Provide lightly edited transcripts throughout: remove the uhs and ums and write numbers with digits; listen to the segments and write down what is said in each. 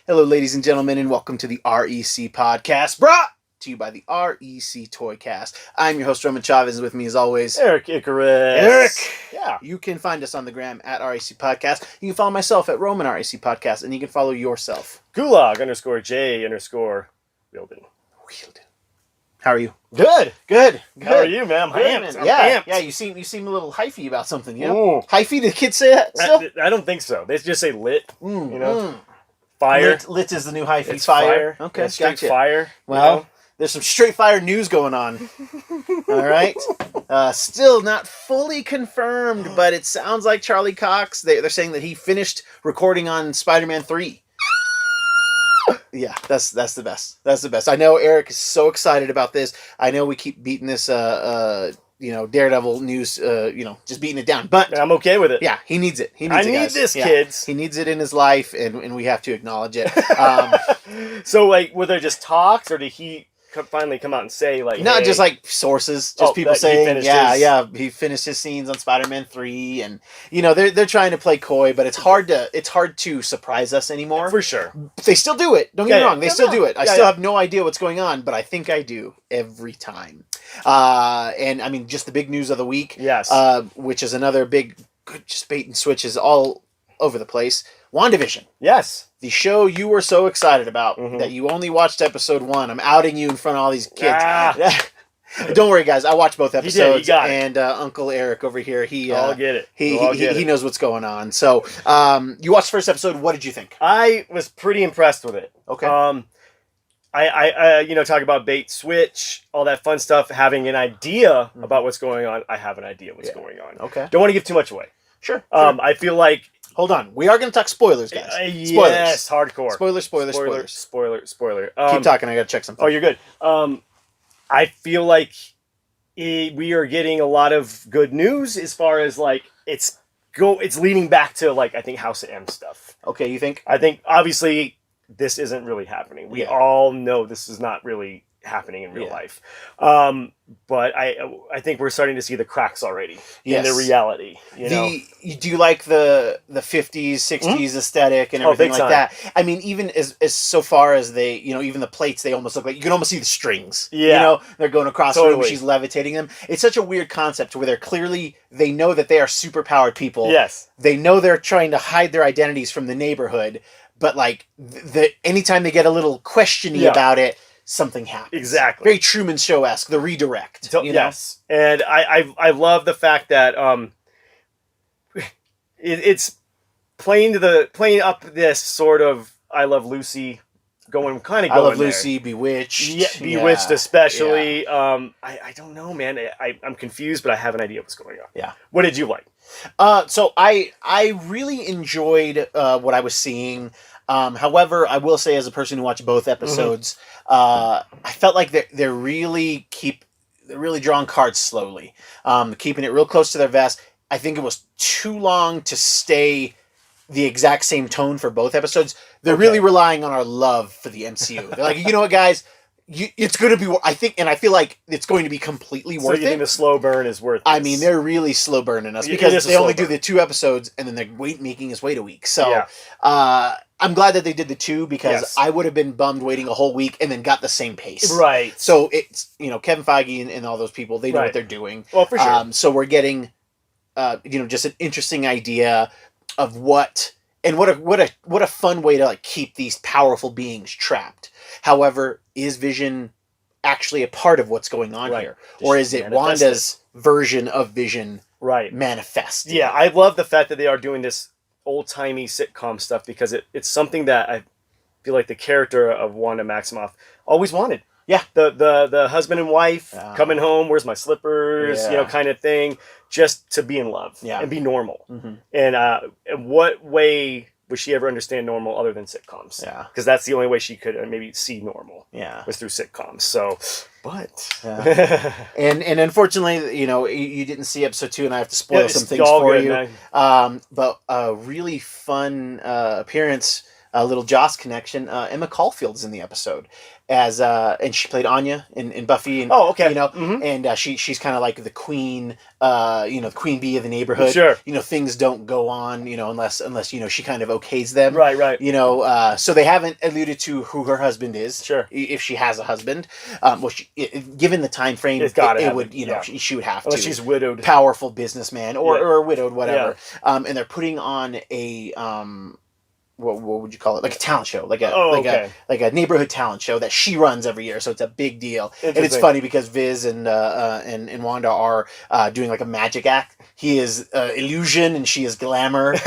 Hello, ladies and gentlemen, and welcome to the REC podcast, brought to you by the REC Toycast. I'm your host, Roman Chavez, and with me, as always, Erik Icarus. Eric! Yeah. You can find us on the gram at REC Podcast. You can follow myself at Roman REC Podcast, and you can follow yourself. Gulag_J_Wielden. How are you? Good. Good. How are you, man? I'm amped. I'm amped. Yeah. You seem a little hyphy about something. You know, hyphy. Do kids say that still? I don't think so. They just say lit. Fire. Lit is the new hyphy. It's fire. Okay, straight gotcha. fire. Well, there's some straight fire news going on. All right. Still not fully confirmed, but it sounds like Charlie Cox. They're saying that he finished recording on Spider-Man 3. Yeah, that's the best. That's the best. I know Eric is so excited about this. I know we keep beating this, Daredevil news, just beating it down. But I'm okay with it. Yeah, he needs it. I need this, kids. He needs it in his life, and we have to acknowledge it. So, were there just talks, or did he finally come out and say, no, hey, just people saying, he finished his scenes on Spider-Man 3, and they're trying to play coy, but it's hard to surprise us anymore. For sure. They still do it. Don't get me wrong. They still do it. I still have no idea what's going on, but I think I do every time. And I mean, just the big news of the week. Yes. Which is another big, just bait and switches all over the place. WandaVision. Yes. The show you were so excited about that you only watched episode 1. I'm outing you in front of all these kids. Don't worry, guys. I watched both episodes, and Uncle Eric over here, I'll get it. He knows what's going on. So, you watched the first episode. What did you think? I was pretty impressed with it. Okay. I talk about bait switch, all that fun stuff. Having an idea about what's going on, I have an idea what's going on. Okay. Don't want to give too much away. Sure. I feel like. Hold on. We are going to talk spoilers, guys. Spoilers. Yes, Hardcore. Spoiler. Keep talking. I got to check something. Oh, you're good. I feel like we are getting a lot of good news as far as it's leading back to I think House of M stuff. Okay, you think? I think obviously this isn't really happening. We all know this is not really happening in real life. But I think we're starting to see the cracks already in the reality. Do you like the 50s, 60s aesthetic and everything like that? I mean, even as so far as they, even the plates, they almost look like you can almost see the strings. Yeah. They're going across the room. She's levitating them. It's such a weird concept where they know that they are superpowered people. Yes. They know they're trying to hide their identities from the neighborhood, but anytime they get a little questiony about it, something happens. Exactly. Very Truman Show-esque, the redirect. Yes. And I love the fact that it's playing up this sort of I Love Lucy going I Love Lucy, Bewitched. Yeah, Bewitched especially. Yeah. I don't know, man. I'm confused, but I have an idea what's going on. Yeah. What did you like? So I really enjoyed what I was seeing. However, I will say, as a person who watched both episodes, I felt like they're really drawing cards slowly, keeping it real close to their vest. I think it was too long to stay the exact same tone for both episodes. They're really relying on our love for the MCU. They're like, you know what, guys? It's going to be, I feel like it's going to be completely worth it. So you think the slow burn is worth it? I mean, they're really slow burning us because they only do the 2 episodes and then they're making us wait a week. So, I'm glad that they did the 2 because I would have been bummed waiting a whole week and then got the same pace. Right. So it's, Kevin Feige and all those people, they know what they're doing. Well, for sure. So we're getting, just an interesting idea of what a fun way to keep these powerful beings trapped. However, is Vision actually a part of what's going on here? Or is it Wanda's version of Vision manifest? Yeah, I love the fact that they are doing this old-timey sitcom stuff because it's something that I feel like the character of Wanda Maximoff always wanted. Yeah. The husband and wife coming home, where's my slippers, kind of thing, just to be in love and be normal. Mm-hmm. And what way would she ever understand normal other than sitcoms? Yeah. Because that's the only way she could maybe see normal. Yeah. Was through sitcoms. So, and unfortunately, you didn't see episode 2, and I have to spoil some things for you. But a really fun appearance a little Joss connection. Emma Caulfield's in the episode as and she played Anya in Buffy, and okay. And she's kind of like the queen, the queen bee of the neighborhood. Sure. Things don't go on, unless she kind of okays them. Right. So they haven't alluded to who her husband is. Sure. If she has a husband, given the time frame, it would she would have unless to. She's widowed, powerful businessman or widowed, whatever. Yeah. And they're putting on a what would you call it? Like a talent show, like a neighborhood talent show that she runs every year. So it's a big deal, and it's funny because Viz and Wanda are doing like a magic act. He is illusion and she is glamour,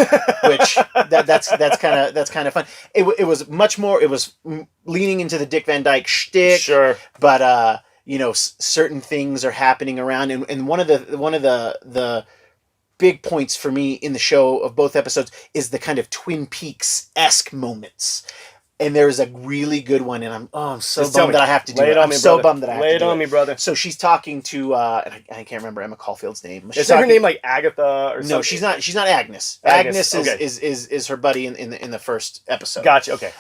which that's kind of fun. It was much more. It was leaning into the Dick Van Dyke shtick, sure, but certain things are happening around, and one of the big points for me in the show of both episodes is the kind of Twin Peaks-esque moments. And there's a really good one, and I'm so bummed that I have to do it. I'm so bummed that I have to do it. Lay it on me, brother. So she's talking to, and I can't remember Emma Caulfield's name. Is her name like Agatha or something? No, she's not Agnes. Agnes is her buddy in the first episode. Gotcha. Okay.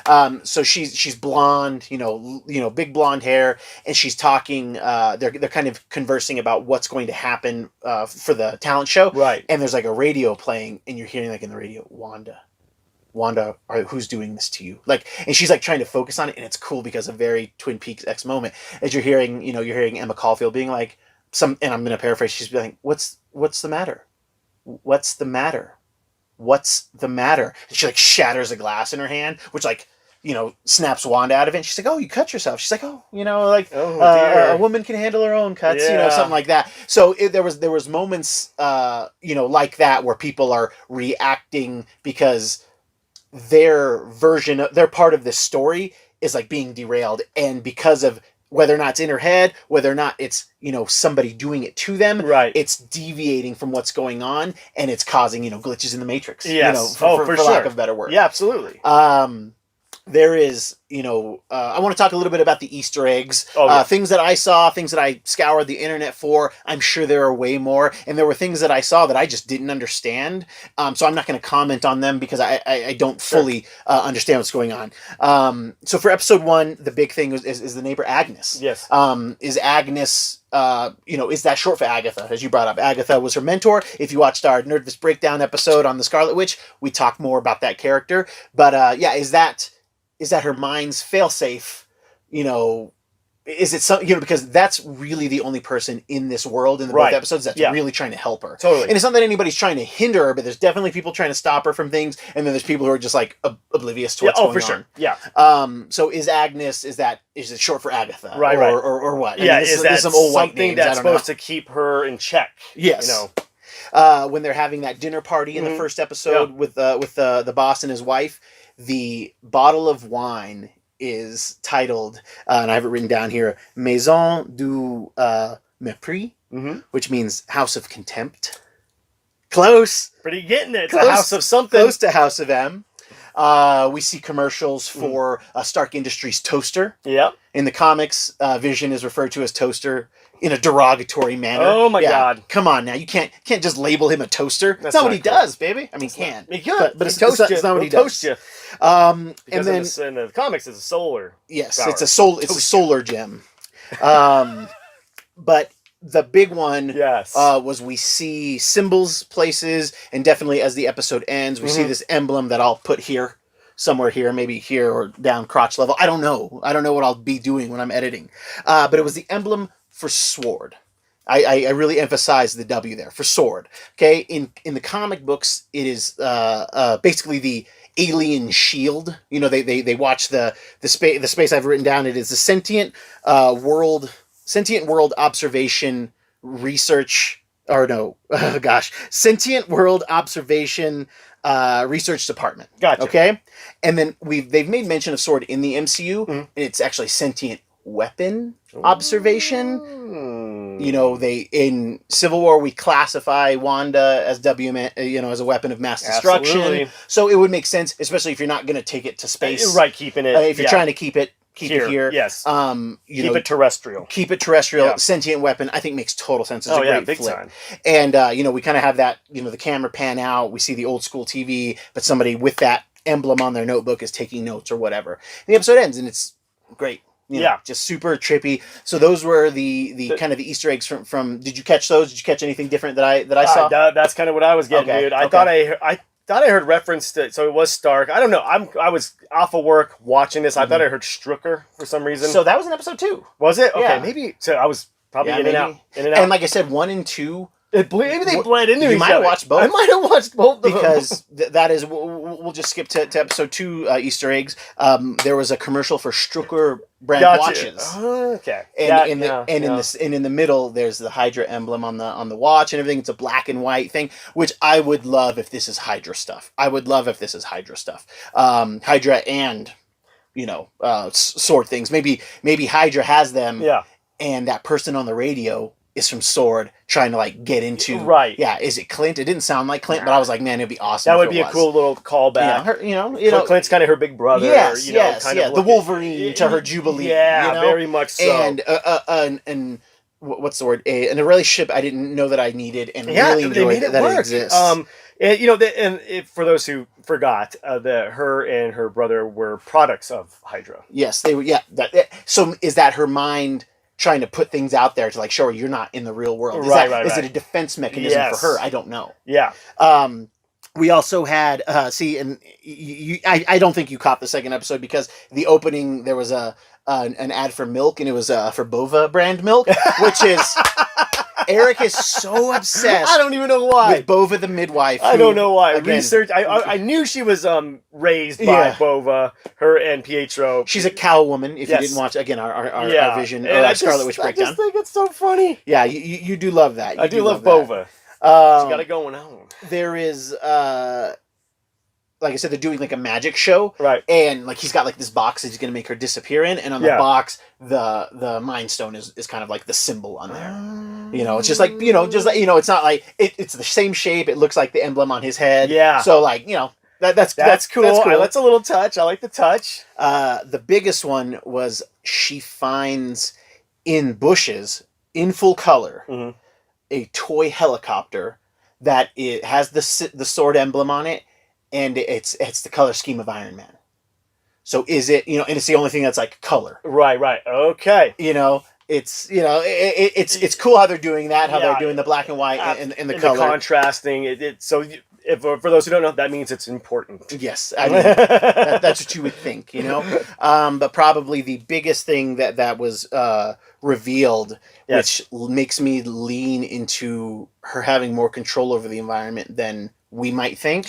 So she's blonde, big blonde hair, and she's talking. They're kind of conversing about what's going to happen for the talent show. Right. And there's like a radio playing, and you're hearing like in the radio, Wanda, who's doing this to you? Like, and she's like trying to focus on it, and it's cool because a very Twin Peaks-esque moment as you're hearing Emma Caulfield being like and I'm gonna paraphrase. She's like, "What's the matter? What's the matter? What's the matter?" And she like shatters a glass in her hand, which snaps Wanda out of it. And she's like, "Oh, you cut yourself." She's like, "Oh, a woman can handle her own cuts," something like that. So there was moments, like that where people are reacting because their part of this story is like being derailed, and because of whether or not it's in her head, whether or not it's somebody doing it to them, right, it's deviating from what's going on, and it's causing glitches in the matrix. Yes. For sure. lack of a better word. Yeah, absolutely. There is, I want to talk a little bit about the Easter eggs, things that I saw, things that I scoured the internet for. I'm sure there are way more, and there were things that I saw that I just didn't understand. So I'm not going to comment on them because I don't fully understand what's going on. So for episode 1, the big thing is the neighbor Agnes. Yes. Is Agnes... is that short for Agatha, as you brought up? Agatha was her mentor. If you watched our Nerdvis Breakdown episode on the Scarlet Witch, we talk more about that character. But is that her mind's failsafe? Is it some? Because that's really the only person in this world in the both episodes that's really trying to help her. Totally. And it's not that anybody's trying to hinder her, but there's definitely people trying to stop her from things, and then there's people who are just like oblivious to what's going on. For sure. Yeah. So is Agnes? Is it short for Agatha? Right. Or what? Yeah. Is that some old white something names, that's supposed to keep her in check? Yes. When they're having that dinner party in the first episode with the boss and his wife, the bottle of wine is titled, and I have it written down here, Maison du Mépris, which means House of Contempt. Close. Pretty getting it. It's a house of something. Close to House of M. We see commercials for Stark Industries toaster. Yep. In the comics, Vision is referred to as Toaster in a derogatory manner. Oh my God! Come on now, you can't just label him a toaster. That's not what he does, baby. I mean, he can. He could, but it's not what he does. Toast you. And then in the comics, it's a solar. Yes, power. it's a solar gem. But the big one was we see symbols, places, and definitely as the episode ends, we see this emblem that I'll put here. Somewhere here, maybe here or down crotch level. I don't know what I'll be doing when I'm editing. But it was the emblem for sword. I really emphasize the W there for sword. Okay, in the comic books, it is basically the alien shield. They watch the space I've written down. It is the sentient world observation research. Or no, sentient world observation research department. Gotcha. Okay, and then they've made mention of sword in the MCU, and it's actually sentient weapon observation. They in Civil War we classify Wanda as as a weapon of mass destruction. Absolutely. So it would make sense, especially if you're not going to take it to space. Right, keeping it. If you're trying to keep it here. Yes. Keep it terrestrial. Keep it terrestrial. Yeah. Sentient weapon, I think, makes total sense. It's a great big flip. time. And we kind of have that. The camera pan out. We see the old school TV, but somebody with that emblem on their notebook is taking notes or whatever. And the episode ends, and it's great. Just super trippy. So those were the kind of the Easter eggs from. Did you catch those? Did you catch anything different that I saw? That's kind of what I was getting, dude. I thought I heard reference to, so it was Stark. I don't know. I was off of work watching this. I thought I heard Strucker for some reason. So that was in episode 2. Was it? Okay, Yeah. maybe. So I was probably in and out. And like I said, 1 and 2. Maybe they bled into each other. You might have watched both. I might have watched both because that is. We'll just skip to episode 2 Easter eggs. There was a commercial for Strucker brand watches. Okay. And in the middle, there's the Hydra emblem on the watch and everything. It's a black and white thing, which I would love if this is Hydra stuff. Hydra and sword things. Maybe Hydra has them. Yeah. And that person on the radio is from Sword, trying to like get into is it Clint? It didn't sound like Clint, but I was like, man, it'd be awesome. That would be a cool little callback. Clint's kind of her big brother. Yes, the Wolverine to her Jubilee. Yeah, very much so. And what's the word? A relationship I didn't know that I needed, and really enjoyed that it exists. And for those who forgot, that her and her brother were products of Hydra. Yes, they were. Yeah. So is that her mind trying to put things out there to like show her you're not in the real world? Is it a defense mechanism for her? I don't know. Yeah. We also had and I don't think you caught the second episode because the opening there was an ad for milk, and it was for Bova brand milk, which is Erik is so obsessed. I don't even know why. With Bova the midwife. I don't know why. Research. I knew she was raised by Bova, her and Pietro. She's a cow woman. If you didn't watch again our Vision Scarlet Witch breakdown. I just think it's so funny. Yeah, you do love that. I do love Bova. She got it going on. There is like I said, they're doing like a magic show, right? And like he's got like this box that he's going to make her disappear in, and on the box, the Mind Stone is kind of like the symbol on there. It's just like it's not like it's the same shape. It looks like the emblem on his head. Yeah. So like that's cool. That's cool. That's a little touch. I like the touch. The biggest one was she finds in bushes in full color a toy helicopter that it has the sword emblem on it. And it's the color scheme of Iron Man. So is it, and it's the only thing that's like color. Right. Okay. It's cool how they're doing that, how they're doing the black and white and the color. The contrasting. So for those who don't know, that means it's important. Yes. I mean, that's what you would think, But probably the biggest thing that was revealed, which makes me lean into her having more control over the environment than we might think,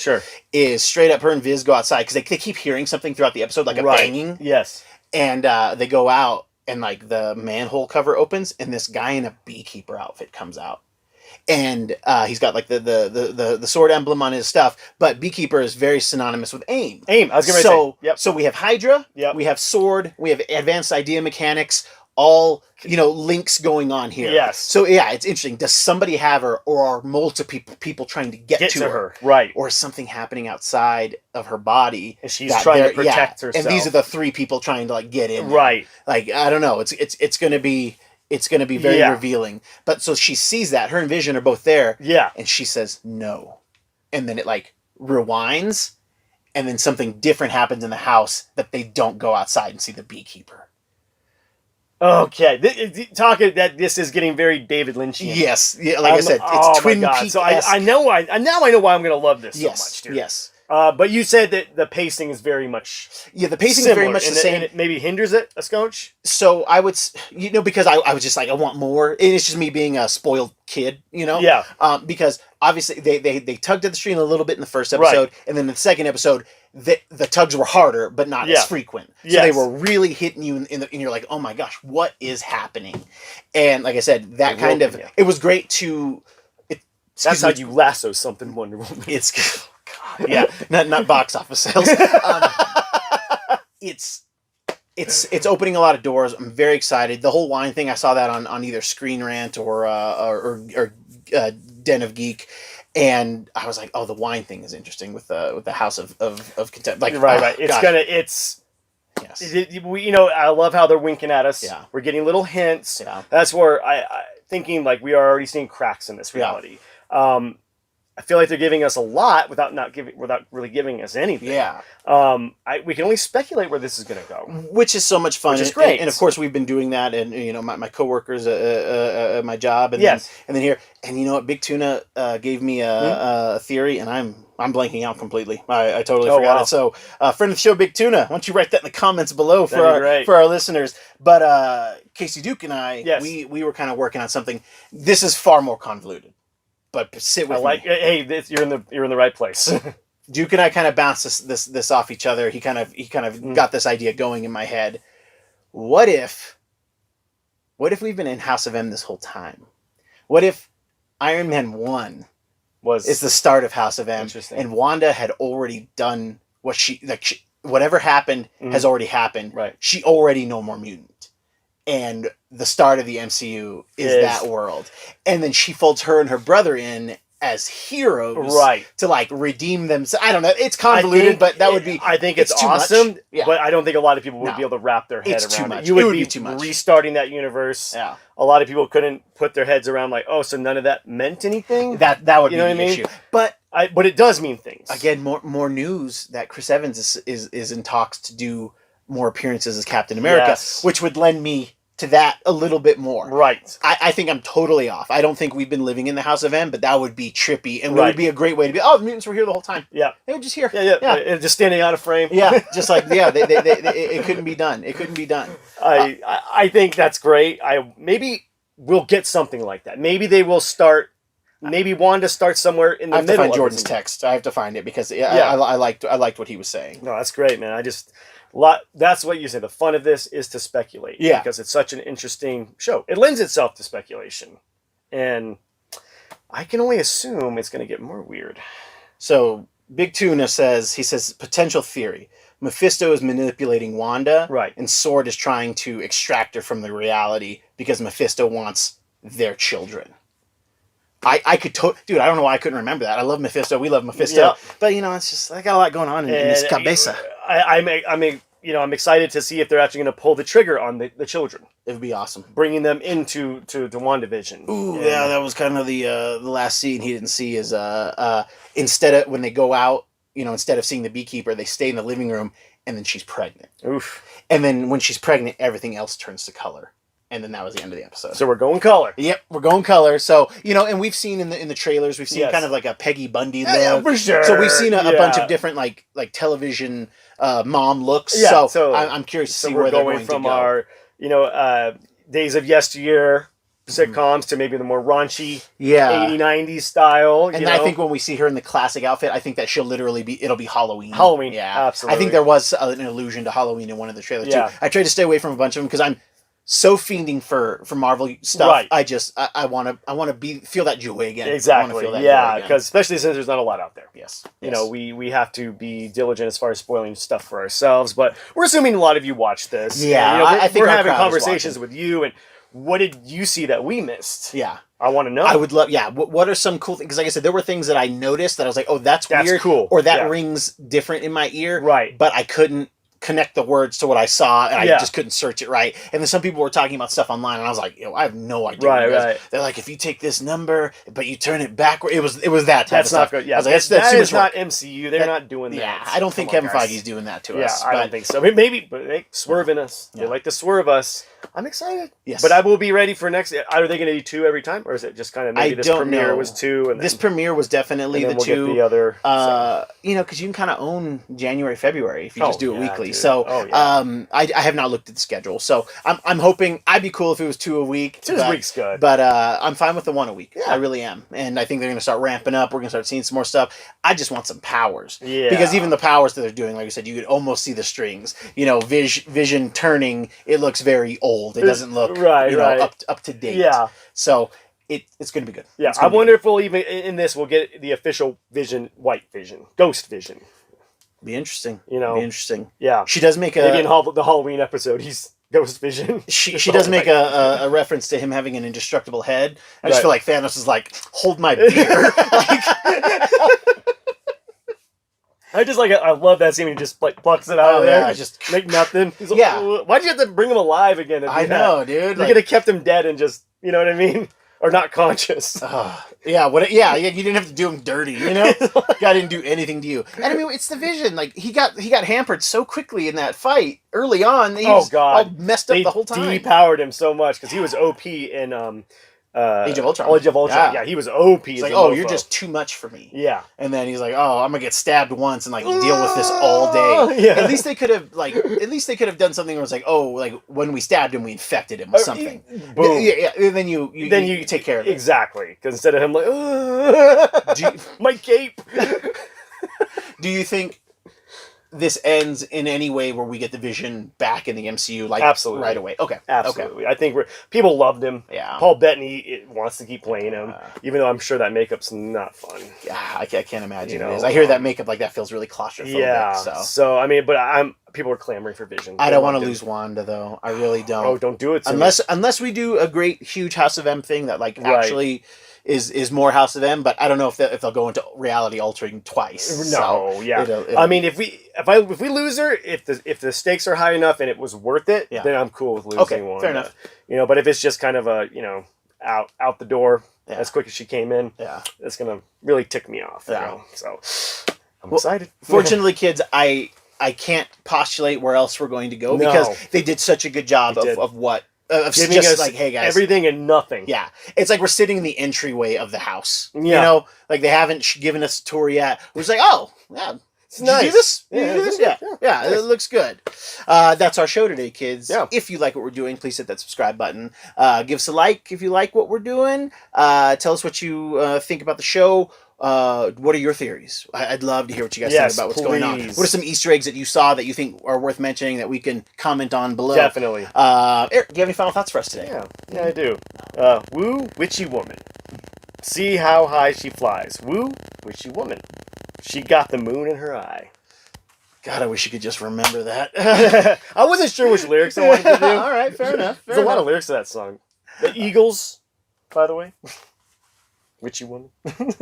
is straight up her and Viz go outside because they keep hearing something throughout the episode, like a banging. Yes. And they go out, and like the manhole cover opens, and this guy in a beekeeper outfit comes out. And he's got like the sword emblem on his stuff, but beekeeper is very synonymous with AIM. I was going to say. Yep. So we have Hydra, we have sword, we have advanced idea mechanics, all links going on here. Yes. So it's interesting. Does somebody have her, or are multiple people trying to get to her? Right. Or is something happening outsing of her body? And she's trying to protect herself. And these are the 3 people trying to like get in. Right. Like I don't know. It's gonna be very revealing. But so she sees that her and Vision are both there. Yeah. And she says no, and then it like rewinds, and then something different happens in the house that they don't go outside and see the beekeeper. Okay, talking that this is getting very David Lynchian. Yes, like I said, it's Twin Peaks. So I know why I'm going to love this so much, dude. Yes. But you said that the pacing is very much the pacing is very much the same. And it maybe hinders it a scotch. So I would, because I was just like, I want more. And it's just me being a spoiled kid, Yeah. Because obviously they tugged at the string a little bit in the first episode, and then in the second episode, the tugs were harder, but not as frequent. So they were really hitting you and you're like, oh my gosh, what is happening? And like I said, that kind of, it was great to. That's how you lasso something, Wonder Woman. It's. Yeah, not box office sales. It's opening a lot of doors. I'm very excited. The whole wine thing, I saw that on either Screen Rant or Den of Geek, and I was like, oh, the wine thing is interesting with the House of Contempt. Like, right. Yes. I love how they're winking at us. Yeah, we're getting little hints. Yeah, that's where I thinking like we are already seeing cracks in this reality. I feel like they're giving us a lot without really giving us anything. Yeah. We can only speculate where this is going to go, which is so much fun. Which is great. And of course, we've been doing that, and my coworkers at my job, and yes, then here, and you know what, Big Tuna gave me a theory, and I'm blanking out completely. I totally forgot it. So, friend of the show, Big Tuna, why don't you write that in the comments below for our listeners? But Casey Duke and I, we were kind of working on something. This is far more convoluted. But sit with me. Hey, you're in the right place. Duke and I kind of bounced this off each other. He kind of got this idea going in my head. What if we've been in House of M this whole time? What if Iron Man 1 is the start of House of M, and Wanda had already done what whatever happened has already happened. Right. She already no more mutant. And the start of the MCU is that world. And then she folds her and her brother in as heroes to like redeem them. I don't know. It's convoluted, but that would be... I think it's awesome, but I don't think a lot of people would be able to wrap their head around it. You would be too much. Restarting that universe. Yeah. A lot of people couldn't put their heads around like, oh, so none of that meant anything? That would be the issue. But it does mean things. Again, more news that Chris Evans is in talks to do more appearances as Captain America, which would lend me to that a little bit more. Right. I think I'm totally off. I don't think we've been living in the House of M, but that would be trippy, and it would be a great way to be, the mutants were here the whole time. Yeah. They were just here. Yeah. Just standing out of frame. Yeah, just like, it couldn't be done. It couldn't be done. I think that's great. Maybe we'll get something like that. Maybe they will start... Maybe Wanda starts somewhere in the middle. I have to find Jordan's text. I have to find it because I liked what he was saying. No, that's great, man. That's what you say. The fun of this is to speculate. Yeah. Because it's such an interesting show. It lends itself to speculation. And I can only assume it's going to get more weird. So Big Tuna says, potential theory. Mephisto is manipulating Wanda. Right. And Sword is trying to extract her from the reality because Mephisto wants their children. I could dude, I don't know why I couldn't remember that. I love Mephisto. We love Mephisto. Yeah. But it's just I got a lot going on in this cabeza. I'm excited to see if they're actually going to pull the trigger on the children. It would be awesome. Bringing them into WandaVision. Ooh, yeah, that was kind of the last scene he didn't see is instead of when they go out, instead of seeing the beekeeper, they stay in the living room and then she's pregnant. Oof. And then when she's pregnant, everything else turns to color. And then that was the end of the episode. So we're going color. Yep, we're going color. So, and we've seen in the trailers, we've seen kind of like a Peggy Bundy look. Yeah, for sure. So we've seen a bunch of different like television mom looks. Yeah, so I'm curious to see where they're going from to go. Our, days of yesteryear sitcoms to maybe the more raunchy 80s, 90s style. And I think when we see her in the classic outfit, I think that she'll literally it'll be Halloween. Halloween, yeah. Absolutely. I think there was an allusion to Halloween in one of the trailers too. I tried to stay away from a bunch of them because I'm so fiending for Marvel stuff. Right. I want to feel that joy again. Exactly. Because especially since there's not a lot out there. Yes. We have to be diligent as far as spoiling stuff for ourselves. But we're assuming a lot of you watch this. Yeah. I think we're having conversations with you. And what did you see that we missed? Yeah. I want to know. I would love. Yeah. What are some cool things? Because like I said, there were things that I noticed that I was like, oh, that's weird. Cool. Or that rings different in my ear. Right. But I couldn't connect the words to what I saw, and I just couldn't search it right. And then some people were talking about stuff online, and I was like, I have no idea. Right. They're like, if you take this number, but you turn it backward, it was that type That's of stuff. not good. Yeah, I was like, that is not MCU. They're not doing that. Yeah, I don't think Kevin Feige's doing that to us. Yeah, I don't think so. Maybe, but they swerve in us. They like to swerve us. I'm excited. Yes. But I will be ready for next. Are they going to do 2 every time? Or is it just kind of maybe this premiere was 2? And this premiere was definitely the 2. Get the other. Because you can kind of own January, February if you just do it weekly. Dude. So I have not looked at the schedule. So I'm hoping, I'd be cool if it was 2 a week. 2 a week's good. But I'm fine with the 1 a week. Yeah. I really am. And I think they're going to start ramping up. We're going to start seeing some more stuff. I just want some powers. Yeah. Because even the powers that they're doing, like I said, you could almost see the strings. Vision turning, it looks very old. It doesn't look up to date. Yeah. So it's going to be good. Yeah. I wonder if we'll even in this we'll get the official Vision, White Vision, Ghost Vision. Be interesting. Be interesting. Yeah. She does make maybe in the Halloween episode he's Ghost Vision. She does make a reference to him having an indestructible head. I just feel like Thanos is like, hold my beer. I love that scene when he just like plucks it out of there. Yeah, just make nothing. He's like, why'd you have to bring him alive again? I know, dude. You could have kept him dead and just, you know what I mean? or not conscious. Yeah, you didn't have to do him dirty, you know? Guy didn't do anything to you. And I mean, it's the Vision. Like, he got hampered so quickly in that fight early on. He was all messed up the whole time. They depowered him so much because he was OP in Age of Ultron. Yeah, he was OP. It's like, you're just too much for me. Yeah. And then he's like, I'm gonna get stabbed once and like deal with this all day. Yeah. At least they could have done something where it's like, when we stabbed him, we infected him with something. Boom. Yeah. And then you take care of it. Exactly. Because instead of him like, my cape. Do you think this ends in any way where we get the Vision back in the MCU, like absolutely right away? Okay, absolutely. Okay. I think people loved him. Yeah, Paul Bettany wants to keep playing him, even though I'm sure that makeup's not fun. Yeah, I can't imagine it is. I hear that makeup like that feels really claustrophobic. Yeah. So I mean, but people are clamoring for Vision. I don't want to lose Wanda though. I really don't. Oh, don't do it. Unless we do a great huge House of M thing that actually is more House of M, but I don't know if they'll go into reality altering twice. No, I mean, if we lose her, if the stakes are high enough and it was worth it, then I'm cool with losing one. Fair enough. But if it's just kind of a out the door as quick as she came in, that's gonna really tick me off. So I'm excited. Fortunately, kids, I can't postulate where else we're going to go because they did such a good job of what. Giving just us like, hey guys, everything and nothing. Yeah, it's like we're sitting in the entryway of the house. Yeah. You know, like they haven't given us a tour yet. We're just like, it's nice. You do this? Yeah. Nice. It looks good. That's our show today, kids. Yeah. If you like what we're doing, please hit that subscribe button. Give us a like if you like what we're doing. Tell us what you think about the show. What are your theories? I'd love to hear what you guys think about what's going on. What are some Easter eggs that you saw that you think are worth mentioning that we can comment on below? Definitely. Eric, do you have any final thoughts for us today? Yeah, I do. Woo, witchy woman. See how high she flies. Woo, witchy woman. She got the moon in her eye. God, I wish you could just remember that. I wasn't sure which lyrics I wanted to do. All right, fair enough. There's a lot of lyrics to that song. The Eagles, by the way. Witchy woman.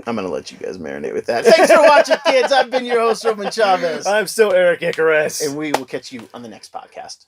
I'm going to let you guys marinate with that. Thanks for watching, kids. I've been your host, Roman Chavez. I'm still Erik Icarus. And we will catch you on the next podcast.